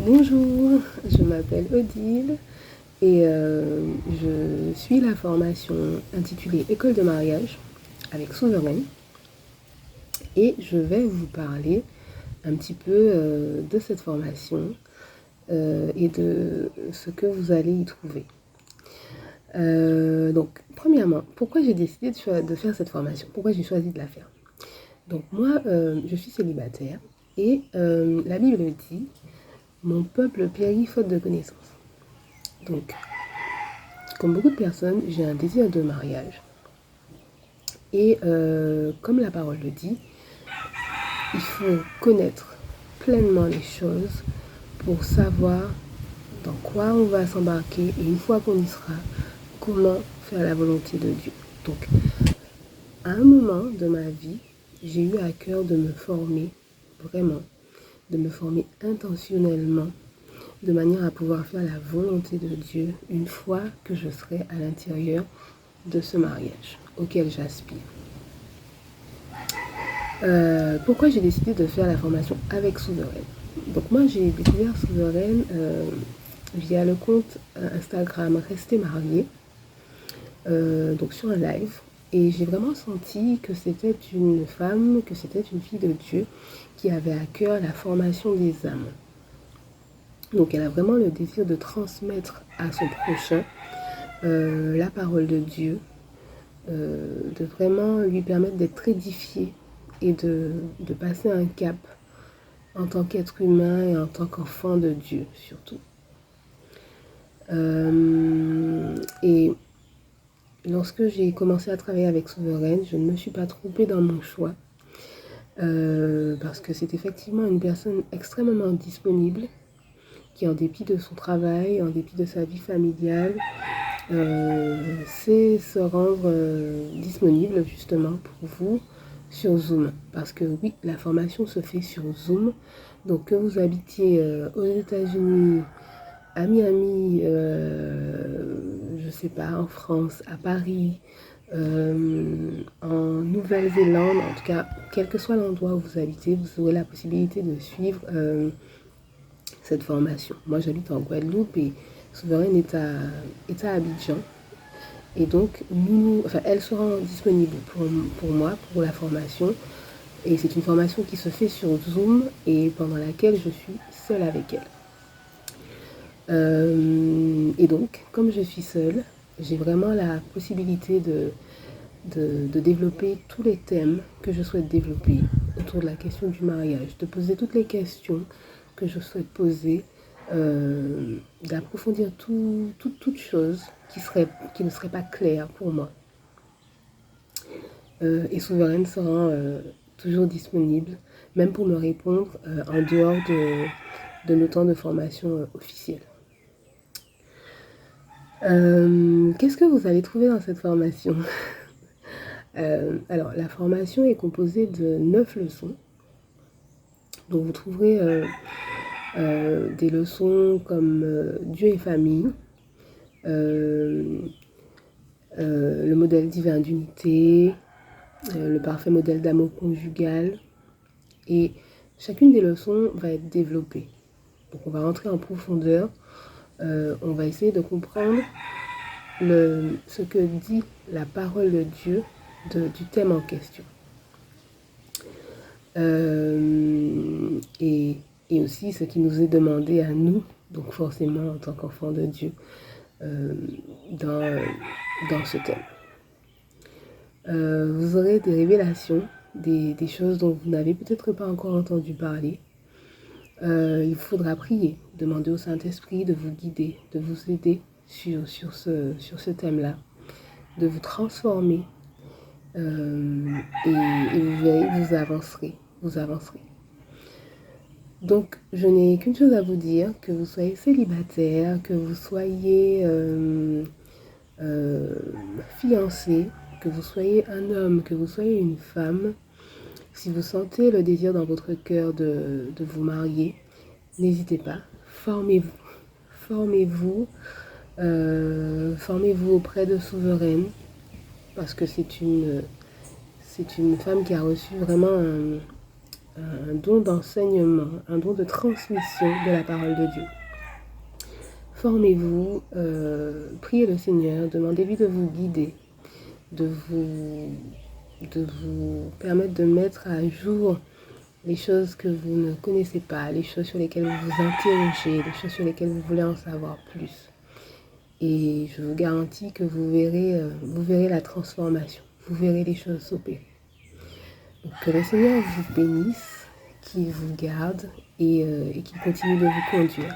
Bonjour, je m'appelle Odile et je suis la formation intitulée École de mariage avec Souveraine et je vais vous parler un petit peu de cette formation et de ce que vous allez y trouver. Donc, premièrement, pourquoi j'ai décidé de faire cette formation? Pourquoi j'ai choisi de la faire? Donc, moi, je suis célibataire et la Bible dit mon peuple périt faute de connaissances. Donc, comme beaucoup de personnes, j'ai un désir de mariage. Et comme la parole le dit, il faut connaître pleinement les choses pour savoir dans quoi on va s'embarquer et une fois qu'on y sera, comment faire la volonté de Dieu. Donc, à un moment de ma vie, j'ai eu à cœur de me former, vraiment, de me former intentionnellement, de manière à pouvoir faire la volonté de Dieu une fois que je serai à l'intérieur de ce mariage auquel j'aspire. Pourquoi j'ai décidé de faire la formation avec Souveraine? Donc moi j'ai découvert Souveraine via le compte Instagram Rester Marié, donc sur un live, et j'ai vraiment senti que c'était une femme, que c'était une fille de Dieu qui avait à cœur la formation des âmes. Donc elle a vraiment le désir de transmettre à son prochain la parole de Dieu, de vraiment lui permettre d'être édifié et de passer un cap en tant qu'être humain et en tant qu'enfant de Dieu surtout. Et lorsque j'ai commencé à travailler avec Souveraine, je ne me suis pas trompée dans mon choix parce que c'est effectivement une personne extrêmement disponible qui, en dépit de son travail, en dépit de sa vie familiale, sait se rendre disponible justement pour vous sur Zoom. Parce que oui, la formation se fait sur Zoom. Donc que vous habitiez aux États-Unis, à Miami, je sais pas, en France, à Paris, en Nouvelle-Zélande, en tout cas, quel que soit l'endroit où vous habitez, vous aurez la possibilité de suivre cette formation. Moi, j'habite en Guadeloupe et Souveraine est à Abidjan. Et donc, elle sera disponible pour moi, pour la formation. Et c'est une formation qui se fait sur Zoom et pendant laquelle je suis seule avec elle. Et donc, comme je suis seule, j'ai vraiment la possibilité de développer tous les thèmes que je souhaite développer autour de la question du mariage, de poser toutes les questions que je souhaite poser, d'approfondir toute chose qui ne serait pas claire pour moi. Et Souveraine sera toujours disponible, même pour me répondre en dehors de nos temps de formation officiels. Qu'est-ce que vous allez trouver dans cette formation? Alors, la formation est composée de 9 leçons. Donc, vous trouverez des leçons comme Dieu et famille, le modèle divin d'unité, le parfait modèle d'amour conjugal. Et chacune des leçons va être développée. Donc, on va rentrer en profondeur. On va essayer de comprendre ce que dit la parole de Dieu du thème en question. Et aussi ce qui nous est demandé à nous, donc forcément en tant qu'enfants de Dieu, dans ce thème. Vous aurez des révélations, des choses dont vous n'avez peut-être pas encore entendu parler. Il faudra prier, demander au Saint-Esprit de vous guider, de vous aider sur ce thème-là, de vous transformer et vous verrez, vous avancerez. Donc, je n'ai qu'une chose à vous dire, que vous soyez célibataire, que vous soyez fiancé, que vous soyez un homme, que vous soyez une femme. Si vous sentez le désir dans votre cœur de vous marier, n'hésitez pas, formez-vous. Formez-vous auprès de Souveraine, parce que c'est une femme qui a reçu vraiment un don d'enseignement, un don de transmission de la parole de Dieu. Formez-vous, priez le Seigneur, demandez-lui de vous guider, de vous permettre de mettre à jour les choses que vous ne connaissez pas, les choses sur lesquelles vous vous interrogez, les choses sur lesquelles vous voulez en savoir plus. Et je vous garantis que vous verrez la transformation, vous verrez les choses s'opérer. Donc, que le Seigneur vous bénisse, qu'il vous garde et qu'il continue de vous conduire.